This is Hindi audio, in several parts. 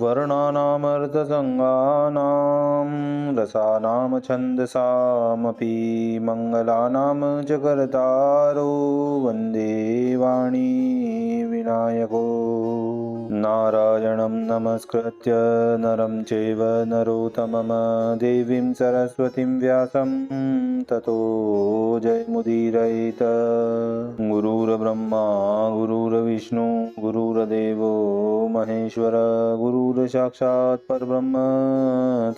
वर्णानामर्थसङ्गानां रसानां छन्दसामपि मङ्गलानां च कर्तारो वन्दे वाणी विनायको। नारायणं नमस्कृत्य नरं चैव नरोत्तमं देवीं सरस्वतीं व्यासं ततो जयमुदीरयेत्। गुरुर्ब्रह्मा गुरुर्विष्णु गुरुर्देवो महेश्वर गुरुर्साक्षात् परब्रह्म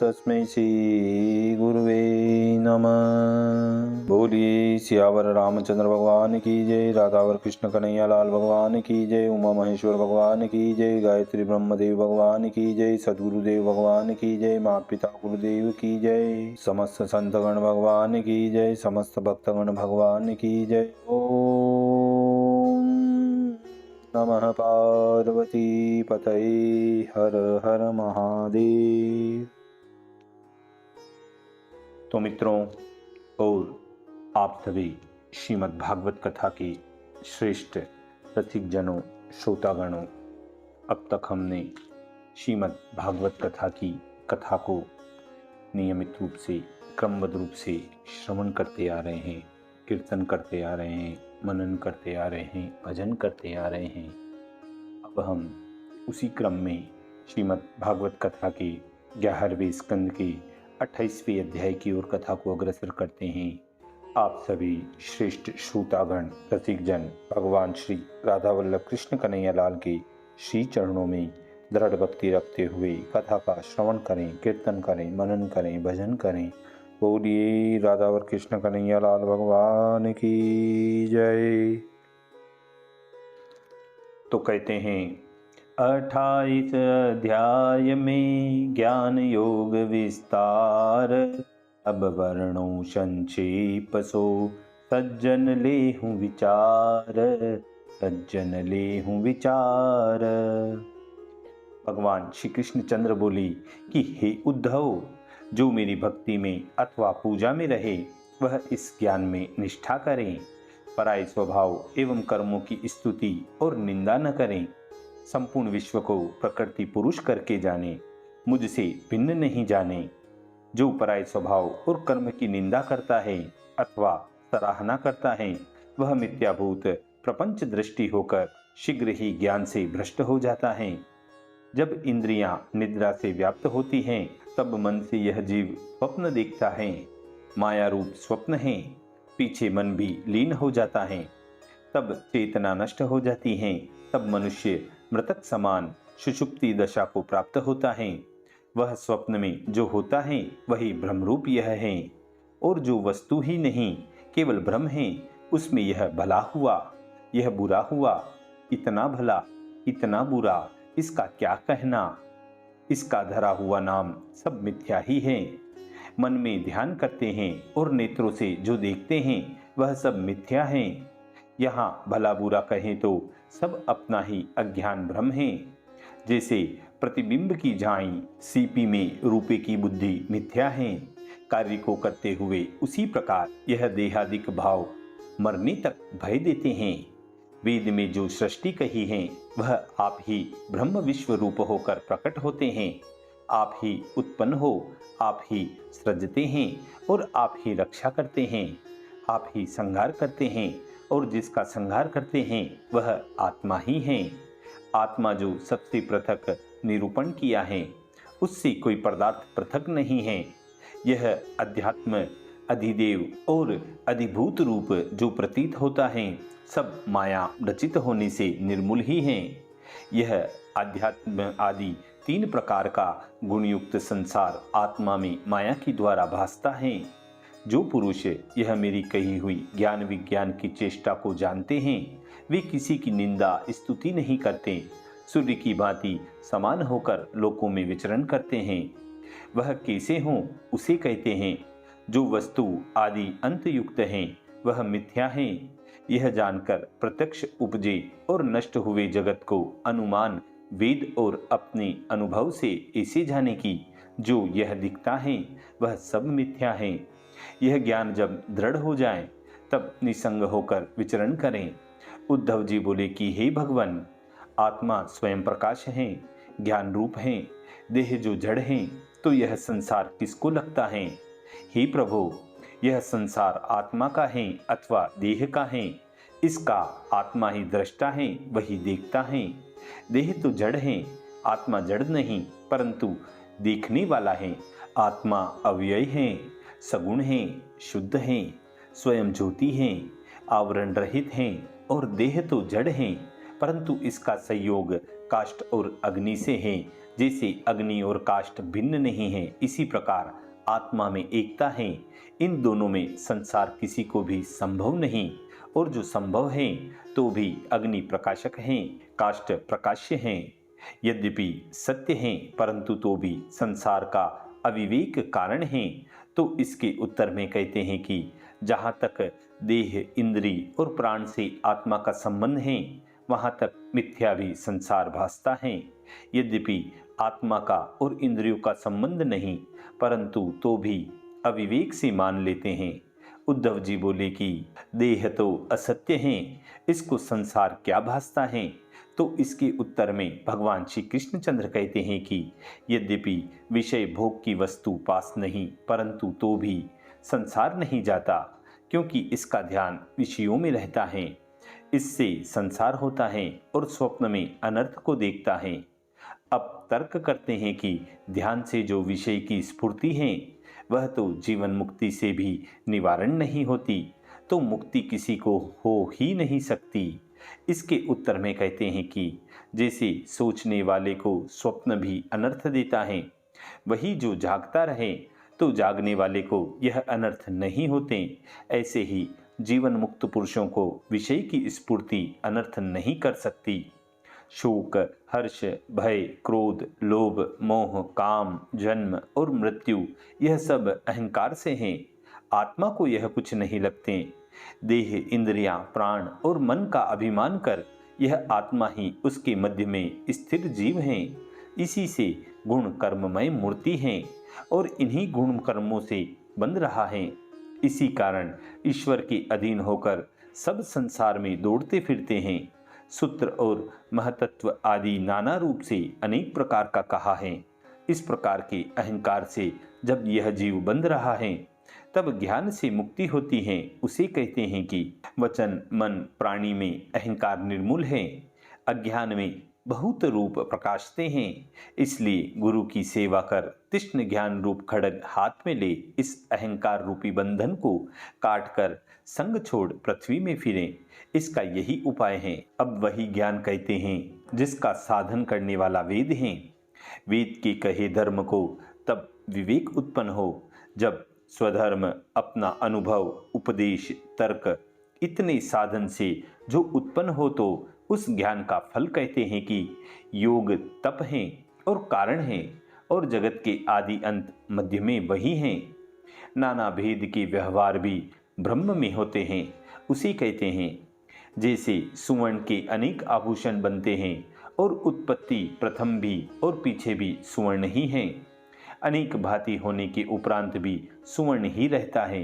तस्मै श्री गुरुवे नमः। बोलिए सियावर रामचंद्र भगवान की जय, राधावर कृष्ण कन्हैया लाल भगवान की जय, उमा महेश्वर भगवान की जय, गायत्री ब्रह्मदेव भगवान की जय, सद्गुरुदेव भगवान की जय, माता पिता गुरुदेव की जय, समस्त संतगण भगवान की जय, समस्त भक्तगण भगवान की जय। ओम नमः पार्वती पतये, हर हर महादेव। तो मित्रों और आप सभी श्रीमद् भागवत कथा की श्रेष्ठ रसिक जनों, श्रोतागणों, अब तक हमने श्रीमद् भागवत कथा की कथा को नियमित रूप से क्रमबद्ध रूप से श्रवण करते आ रहे हैं, कीर्तन करते आ रहे हैं, मनन करते आ रहे हैं, भजन करते आ रहे हैं। अब हम उसी क्रम में श्रीमद् भागवत कथा के 11वें स्कंद के 28वें अध्याय की ओर कथा को अग्रसर करते हैं। आप सभी श्रेष्ठ श्रोतागण रसिक जन भगवान श्री राधा वल्लभ कृष्ण कन्हैया लाल के श्री चरणों में दृढ़ भक्ति रखते हुए कथा का श्रवण करें, कीर्तन करें, मनन करें, भजन करें। बोलिए राधा और कृष्ण कन्हैया लाल भगवान की जय। तो कहते हैं 28 अध्याय में ज्ञान योग विस्तार, अब वर्णो संक्षेप सो सज्जन लेहूं विचार, सज्जन लेहूं विचार। भगवान श्री कृष्ण चंद्र बोली कि हे उद्धव, जो मेरी भक्ति में अथवा पूजा में रहे वह इस ज्ञान में निष्ठा करें, पराय स्वभाव एवं कर्मों की स्तुति और निंदा न करें, संपूर्ण विश्व को प्रकृति पुरुष करके जाने, मुझसे भिन्न नहीं जाने। जो पराय स्वभाव और कर्म की निंदा करता है अथवा सराहना करता है वह मिथ्याभूत प्रपंच दृष्टि होकर शीघ्र ही ज्ञान से भ्रष्ट हो जाता है। जब इंद्रियां निद्रा से व्याप्त होती हैं तब मन से यह जीव स्वप्न देखता है। माया रूप स्वप्न है, पीछे मन भी लीन हो जाता है, तब चेतना नष्ट हो जाती है, तब मनुष्य मृतक समान सुषुप्ति दशा को प्राप्त होता है। वह स्वप्न में जो होता है वही भ्रमरूप यह है, और जो वस्तु ही नहीं केवल भ्रम है उसमें यह भला हुआ, यह बुरा हुआ, इतना भला इतना बुरा, इसका क्या कहना। इसका धरा हुआ नाम सब मिथ्या ही है। मन में ध्यान करते हैं और नेत्रों से जो देखते हैं वह सब मिथ्या है। यहाँ भला बुरा कहें तो सब अपना ही अज्ञान भ्रम है। जैसे प्रतिबिंब की झाई सीपी में रूपे की बुद्धि मिथ्या है, कार्य को करते हुए उसी प्रकार यह देहादिक भाव मरने तक भय देते हैं। वेद में जो सृष्टि कही है वह आप ही ब्रह्म विश्व रूप होकर प्रकट होते हैं। आप ही उत्पन्न हो, आप ही सृजते हैं और आप ही रक्षा करते हैं। आप ही संहार करते हैं और जिसका संहार करते हैं वह आत्मा ही है। आत्मा जो सबसे पृथक निरूपण किया है उससे कोई पदार्थ पृथक नहीं है। यह अध्यात्म अधिदेव और अधिभूत रूप जो प्रतीत होता है सब माया रचित होने से निर्मूल ही है। यह अध्यात्म आदि 3 प्रकार का गुणयुक्त संसार आत्मा में माया की द्वारा भासता है। जो पुरुष यह मेरी कही हुई ज्ञान विज्ञान की चेष्टा को जानते हैं वे किसी की निंदा स्तुति नहीं करते, सूर्य की भांति समान होकर लोकों में विचरण करते हैं। वह कैसे हों उसे कहते हैं। जो वस्तु आदि अंत युक्त हैं वह मिथ्या है। यह जानकर प्रत्यक्ष उपजे और नष्ट हुए जगत को अनुमान वेद और अपने अनुभव से ऐसे जाने की जो यह दिखता है वह सब मिथ्या है। यह ज्ञान जब दृढ़ हो जाए तब निसंग होकर विचरण करें। उद्धव जी बोले कि हे भगवान, आत्मा स्वयं प्रकाश है, ज्ञान रूप हैं, देह जो जड़ हैं, तो यह संसार किसको लगता है? हे प्रभु, यह संसार आत्मा का है अथवा देह का है? इसका आत्मा ही दृष्टा है, वही देखता है। देह तो जड़ है, आत्मा जड़ नहीं, परंतु देखने वाला है। आत्मा अव्यय है, सगुण है, शुद्ध है, स्वयं ज्योति है, आवरण रहित है, और देह तो जड़ है, परंतु इसका संयोग काष्ठ और अग्नि से है। जैसे अग्नि और काष्ठ भिन्न नहीं है, इसी प्रकार आत्मा में एकता है। इन दोनों में संसार किसी को भी संभव नहीं, और जो संभव है तो भी अग्नि प्रकाशक हैं, काष्ठ प्रकाश्य हैं। यद्यपि सत्य हैं, परंतु तो भी संसार का अविवेक कारण है। तो इसके उत्तर में कहते हैं कि जहाँ तक देह, इंद्री और प्राण से आत्मा का संबंध है, वहाँ तक मिथ्या भी संसार भासता है। यद्यपि आत्मा का और इंद्रियों का संबंध नहीं, परंतु तो भी अविवेक से मान लेते हैं। उद्धव जी बोले कि देह तो असत्य है, इसको संसार क्या भासता है? तो इसके उत्तर में भगवान श्री कृष्णचंद्र कहते हैं कि यद्यपि विषय भोग की वस्तु पास नहीं, परंतु तो भी संसार नहीं जाता, क्योंकि इसका ध्यान विषयों में रहता है। इससे संसार होता है और स्वप्न में अनर्थ को देखता है। अब तर्क करते हैं कि ध्यान से जो विषय की स्फूर्ति है, वह तो जीवन मुक्ति से भी निवारण नहीं होती, तो मुक्ति किसी को हो ही नहीं सकती। इसके उत्तर में कहते हैं कि जैसे सोचने वाले को स्वप्न भी अनर्थ देता है, वही जो जागता रहे तो जागने वाले को यह अनर्थ नहीं होते। ऐसे ही जीवन मुक्त पुरुषों को विषय की स्फूर्ति अनर्थ नहीं कर सकती। शोक, हर्ष, भय, क्रोध, लोभ, मोह, काम, जन्म और मृत्यु, यह सब अहंकार से हैं। आत्मा को यह कुछ नहीं लगते। देह, इंद्रियां, प्राण और मन का अभिमान कर यह आत्मा ही उसके मध्य में स्थिर जीव हैं। इसी से गुण कर्ममय मूर्ति हैं और इन्हीं गुण कर्मों से बंध रहा है। इसी कारण ईश्वर के अधीन होकर सब संसार में दौड़ते फिरते हैं। सूत्र और महतत्व आदि नाना रूप से अनेक प्रकार का कहा है। इस प्रकार के अहंकार से जब यह जीव बंध रहा है, तब ज्ञान से मुक्ति होती है। उसे कहते हैं कि वचन, मन, प्राणी में अहंकार निर्मूल है, अज्ञान में बहुत रूप प्रकाशते हैं। इसलिए गुरु की सेवा कर तीक्ष्ण ज्ञान रूप खड्ग हाथ में ले इस अहंकार रूपी बंधन को काट कर संग छोड़ पृथ्वी में फिरें। इसका यही उपाय है। अब वही ज्ञान कहते हैं जिसका साधन करने वाला वेद है। वेद के कहे धर्म को तब विवेक उत्पन्न हो जब स्वधर्म, अपना अनुभव, उपदेश, तर्क इतने साधन से जो उत्पन्न हो, तो उस ज्ञान का फल कहते हैं कि योग, तप है और कारण है, और जगत के आदि अंत मध्य में वही हैं। नाना भेद के व्यवहार भी ब्रह्म में होते हैं, उसे कहते हैं। जैसे सुवर्ण के अनेक आभूषण बनते हैं और उत्पत्ति प्रथम भी और पीछे भी सुवर्ण ही हैं, अनेक भांति होने के उपरांत भी सुवर्ण ही रहता है,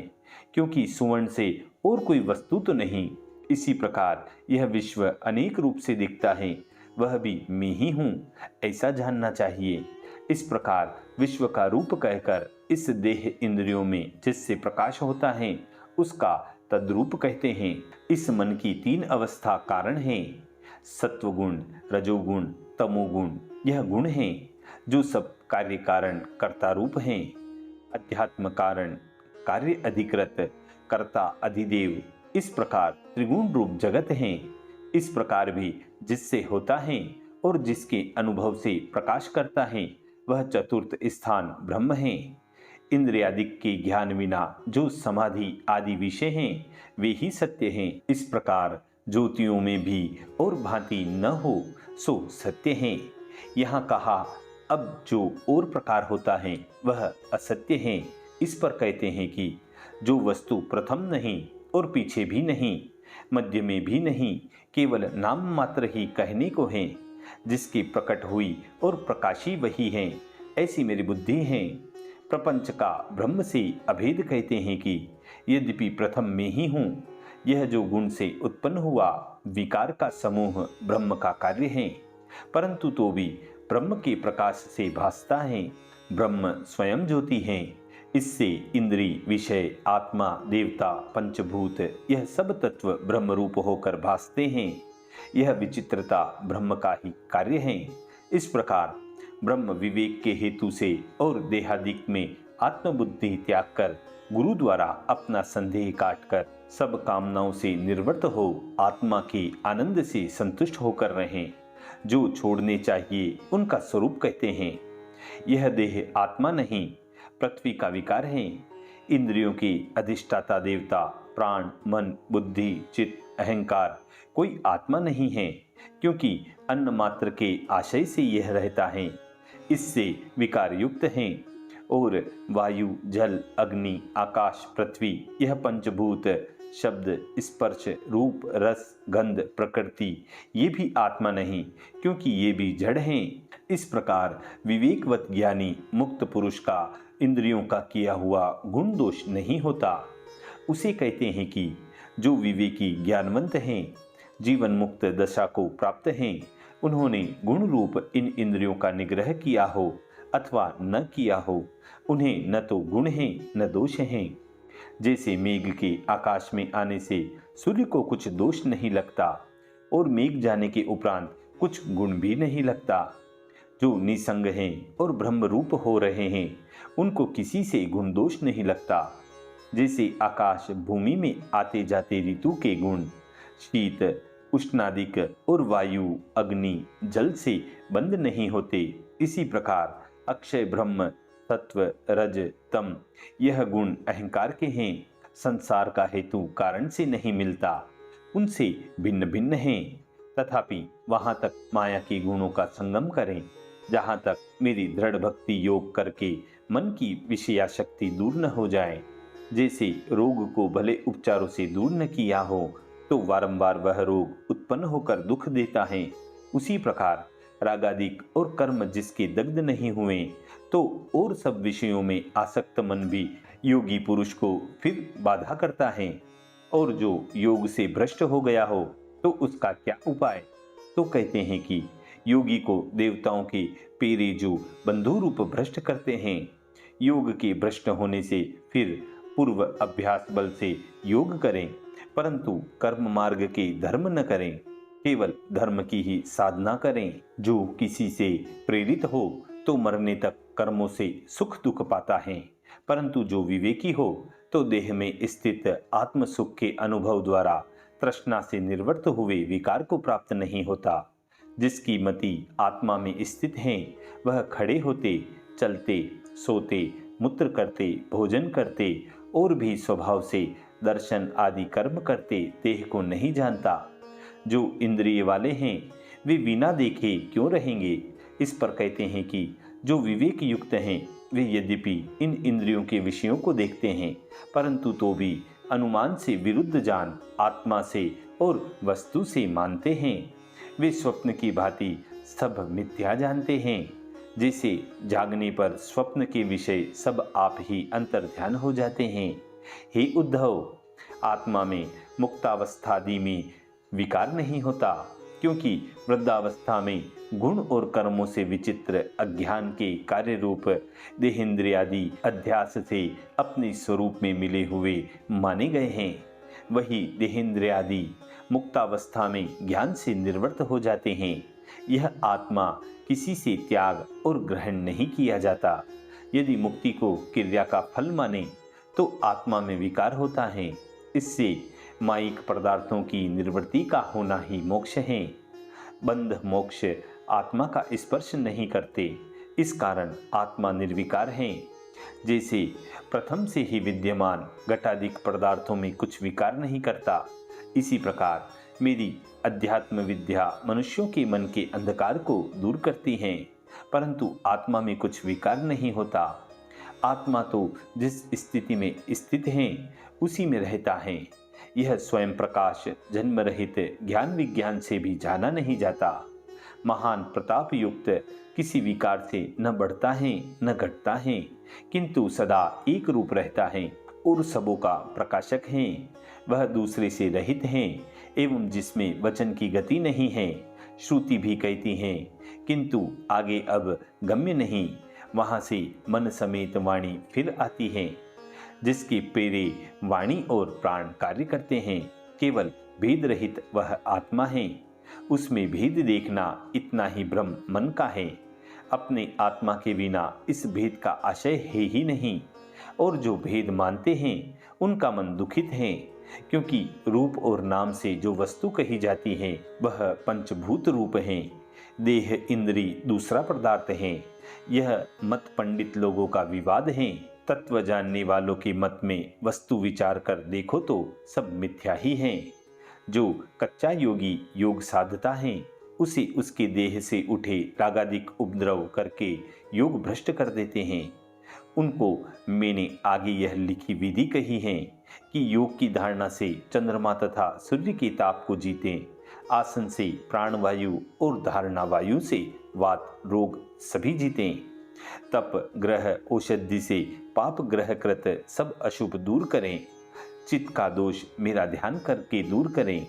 क्योंकि सुवर्ण से और कोई वस्तु तो नहीं। इसी प्रकार यह विश्व अनेक रूप से दिखता है, वह भी मैं ही हूँ, ऐसा जानना चाहिए। इस प्रकार विश्व का रूप कहकर इस देह इंद्रियों में जिससे प्रकाश होता है उसका तद्रूप कहते हैं। इस मन की तीन अवस्था कारण हैं, सत्वगुण, रजोगुण, तमोगुण। यह गुण हैं जो सब कार्य कारण कर्ता रूप हैं। अध्यात्म कारण, कार्य अधिकृत, कर्ता अधिदेव। इस प्रकार त्रिगुण रूप जगत हैं। इस प्रकार भी जिससे होता है और जिसके अनुभव से प्रकाश करता है, वह चतुर्थ स्थान ब्रह्म है। इंद्रियादिक के ज्ञान बिना जो समाधि आदि विषय हैं, वे ही सत्य हैं। इस प्रकार ज्योतियों में भी और भांति न हो सो सत्य हैं। यहाँ कहा अब जो और प्रकार होता है वह असत्य है। इस पर कहते हैं कि जो वस्तु प्रथम नहीं और पीछे भी नहीं, मध्य में भी नहीं, केवल नाम मात्र ही कहने को है, जिसकी प्रकट हुई और प्रकाशी वही है, ऐसी मेरी बुद्धि है। प्रपंच का ब्रह्म से अभेद कहते हैं कि यद्यपि प्रथम में ही हूँ, यह जो गुण से उत्पन्न हुआ विकार का समूह ब्रह्म का कार्य है, परंतु तो भी ब्रह्म के प्रकाश से भासता है। ब्रह्म स्वयं ज्योति है। इससे इंद्री, विषय, आत्मा, देवता, पंचभूत यह सब तत्व ब्रह्म रूप होकर भासते हैं। यह विचित्रता ब्रह्म का ही कार्य है। इस प्रकार ब्रह्म विवेक के हेतु से और देहादिक में आत्मबुद्धि त्याग कर गुरु द्वारा अपना संदेह काटकर सब कामनाओं से निर्वृत्त हो आत्मा के आनंद से संतुष्ट होकर रहें। जो छोड़ने चाहिए उनका स्वरूप कहते हैं। यह देह आत्मा नहीं, पृथ्वी का विकार है। इंद्रियों की अधिष्ठाता देवता, प्राण, मन, बुद्धि, चित्त, अहंकार कोई आत्मा नहीं है, क्योंकि अन्न मात्र के आशय से यह रहता है। इससे विकार युक्त हैं। और वायु, जल, अग्नि, आकाश, पृथ्वी यह पंचभूत शब्द, स्पर्श, रूप, रस, गंध, प्रकृति ये भी आत्मा नहीं, क्योंकि ये भी जड़ हैं। इस प्रकार विवेकवत ज्ञानी मुक्त पुरुष का इंद्रियों का किया हुआ गुण दोष नहीं होता। उसे कहते हैं कि जो विवेकी ज्ञानवंत हैं, जीवन मुक्त दशा को प्राप्त हैं, उन्होंने गुण रूप इन इंद्रियों का निग्रह किया हो अथवा न किया हो, उन्हें न तो गुण है न दोष हैं। जैसे मेघ के आकाश में आने से सूर्य को कुछ दोष नहीं लगता और मेघ जाने के उपरांत कुछ गुण भी नहीं लगता। जो निसंग हैं और ब्रह्म रूप हो रहे हैं, उनको किसी से गुण दोष नहीं लगता। जैसे आकाश भूमि में आते जाते ऋतु के गुण शीत, उष्णादिक और वायु, अग्नि, जल से बंद नहीं होते, इसी प्रकार अक्षय ब्रह्म, सत्व, रज, तम यह गुण अहंकार के हैं। संसार का हेतु कारण से नहीं मिलता, उनसे भिन्न भिन्न हैं। तथापि वहां तक माया के गुणों का संगम करें जहां तक मेरी दृढ़ भक्ति योग करके मन की विषयाशक्ति दूर न हो जाए। जैसे रोग को भले उपचारों से दूर न किया हो तो वारंबार वह रोग उत्पन्न होकर दुख देता है, उसी प्रकार रागादिक और कर्म जिसके दग्ध नहीं हुए तो और सब विषयों में आसक्त मन भी योगी पुरुष को फिर बाधा करता है। और जो योग से भ्रष्ट हो गया हो तो उसका क्या उपाय? तो कहते हैं कि योगी को देवताओं के पेरे जो बंधु रूप भ्रष्ट करते हैं, योग के भ्रष्ट होने से फिर पूर्व अभ्यास बल से योग करें, परंतु कर्म मार्ग के धर्म न करें, केवल धर्म की ही साधना करें। जो किसी से प्रेरित हो तो मरने तक कर्मों से सुख दुख पाता है, परंतु जो विवेकी हो तो देह में स्थित आत्म सुख के अनुभव द्वारा तृष्णा से निवृत्त हुए विकार को प्राप्त नहीं होता। जिसकी मति आत्मा में स्थित है वह खड़े होते, चलते, सोते, मूत्र करते, भोजन करते और भी स्वभाव से दर्शन आदि कर्म करते देह को नहीं जानता। जो इंद्रिय वाले हैं वे बिना देखे क्यों रहेंगे? इस पर कहते हैं कि जो विवेक युक्त हैं वे यद्यपि इन इंद्रियों के विषयों को देखते हैं, परंतु तो भी अनुमान से विरुद्ध जान आत्मा से और वस्तु से मानते हैं। वे स्वप्न की भांति सब मिथ्या जानते हैं। जैसे जागने पर स्वप्न के विषय सब आप ही अंतर्ध्यान हो जाते हैं। हे उद्धव, आत्मा में मुक्तावस्थादि में विकार नहीं होता, क्योंकि वृद्धावस्था में गुण और कर्मों से विचित्र अज्ञान के कार्य रूप देहेंद्रियादि अध्यास से अपने स्वरूप में मिले हुए माने गए हैं। वही देहेंद्रियादि मुक्तावस्था में ज्ञान से निर्वृत्त हो जाते हैं। यह आत्मा किसी से त्याग और ग्रहण नहीं किया जाता। यदि मुक्ति को क्रिया का फल माने तो आत्मा में विकार होता है। इससे मायिक पदार्थों की निर्वृत्ति का होना ही मोक्ष है। बंध मोक्ष आत्मा का स्पर्श नहीं करते, इस कारण आत्मा निर्विकार है। जैसे प्रथम से ही विद्यमान घटादिक पदार्थों में कुछ विकार नहीं करता, इसी प्रकार मेरी अध्यात्म विद्या मनुष्यों के मन के अंधकार को दूर करती है, परंतु आत्मा में कुछ विकार नहीं होता। आत्मा तो जिस स्थिति में स्थित है उसी में रहता है। यह स्वयं प्रकाश जन्म रहित ज्ञान विज्ञान से भी जाना नहीं जाता। महान प्रताप युक्त किसी विकार से न बढ़ता है न घटता है, किंतु सदा एक रूप रहता है और सबों का प्रकाशक है। वह दूसरे से रहित है एवं जिसमें वचन की गति नहीं है, श्रुति भी कहती हैं, किंतु आगे अब गम्य नहीं। वहाँ से मन समेत वाणी फिर आती है, जिसके पेरे वाणी और प्राण कार्य करते हैं। केवल भेद रहित वह आत्मा है, उसमें भेद देखना इतना ही भ्रम मन का है। अपने आत्मा के बिना इस भेद का आशय है ही नहीं, और जो भेद मानते हैं उनका मन दुखित है, क्योंकि रूप और नाम से जो वस्तु कही जाती है वह पंचभूत रूप है। देह इंद्री दूसरा पदार्थ है। यह मत पंडित लोगों का विवाद है। तत्व जानने वालों के मत में वस्तु विचार कर देखो तो सब मिथ्या ही है। जो कच्चा योगी योग साधता है, उसे उसके देह से उठे रागादिक उपद्रव करके योग भ्रष्ट कर देते हैं। उनको मैंने आगे यह लिखी विधि कही है कि योग की धारणा से चंद्रमा तथा सूर्य के ताप को जीतें, आसन से प्राणवायु और धारणा वायु से वात रोग सभी जीतें, तप ग्रह औषधि से पाप ग्रह कृत सब अशुभ दूर करें, चित्त का दोष मेरा ध्यान करके दूर करें,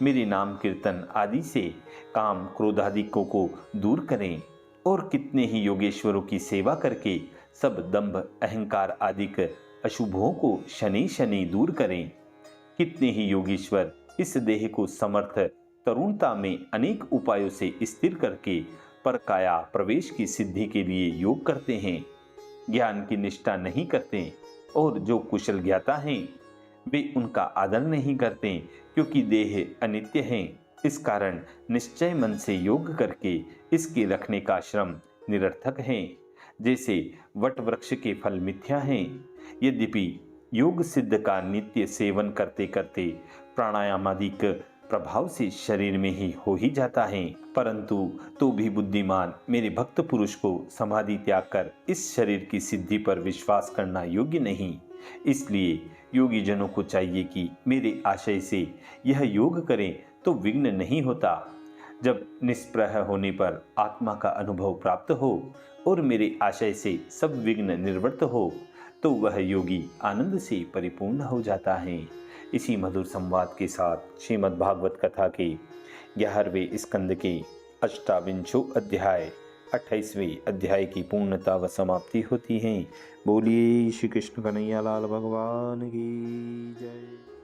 मेरे नाम कीर्तन आदि से काम क्रोधादिकों को दूर करें, और कितने ही योगेश्वरों की सेवा करके सब दंभ अहंकार आदिक अशुभों को शनि शनि दूर करें। कितने ही योगेश्वर इस देह को समर्थ तरुणता में अनेक उपायों से स्थिर करके परकाया प्रवेश की सिद्धि के लिए योग करते हैं। ज्ञान की निष्ठा नहीं करते, और जो कुशल ज्ञाता हैं वे उनका आदर नहीं करते, क्योंकि देह अनित्य है। इस कारण निश्चय मन से योग करके इसके रखने का श्रम निरर्थक है। जैसे वट वृक्ष के फल मिथ्या हैं, यद्यपि योग सिद्ध का नित्य सेवन करते करते प्राणायामादिक प्रभाव से शरीर में ही हो ही जाता है, परंतु तो भी बुद्धिमान मेरे भक्त पुरुष को समाधि त्याग कर इस शरीर की सिद्धि पर विश्वास करना योग्य नहीं। इसलिए योगी जनों को चाहिए कि मेरे आशय से यह योग करें तो विघ्न नहीं होता। जब निष्प्रह होने पर आत्मा का अनुभव प्राप्त हो और मेरे आशय से सब विघ्न निवृत्त हो, तो वह योगी आनंद से परिपूर्ण हो जाता है। इसी मधुर संवाद के साथ श्रीमद् भागवत कथा के 11वें स्कंद के अष्टाविंशो अध्याय 28वें अध्याय की पूर्णता व समाप्ति होती है। बोलिए श्री कृष्ण कन्हैया लाल भगवान की जय।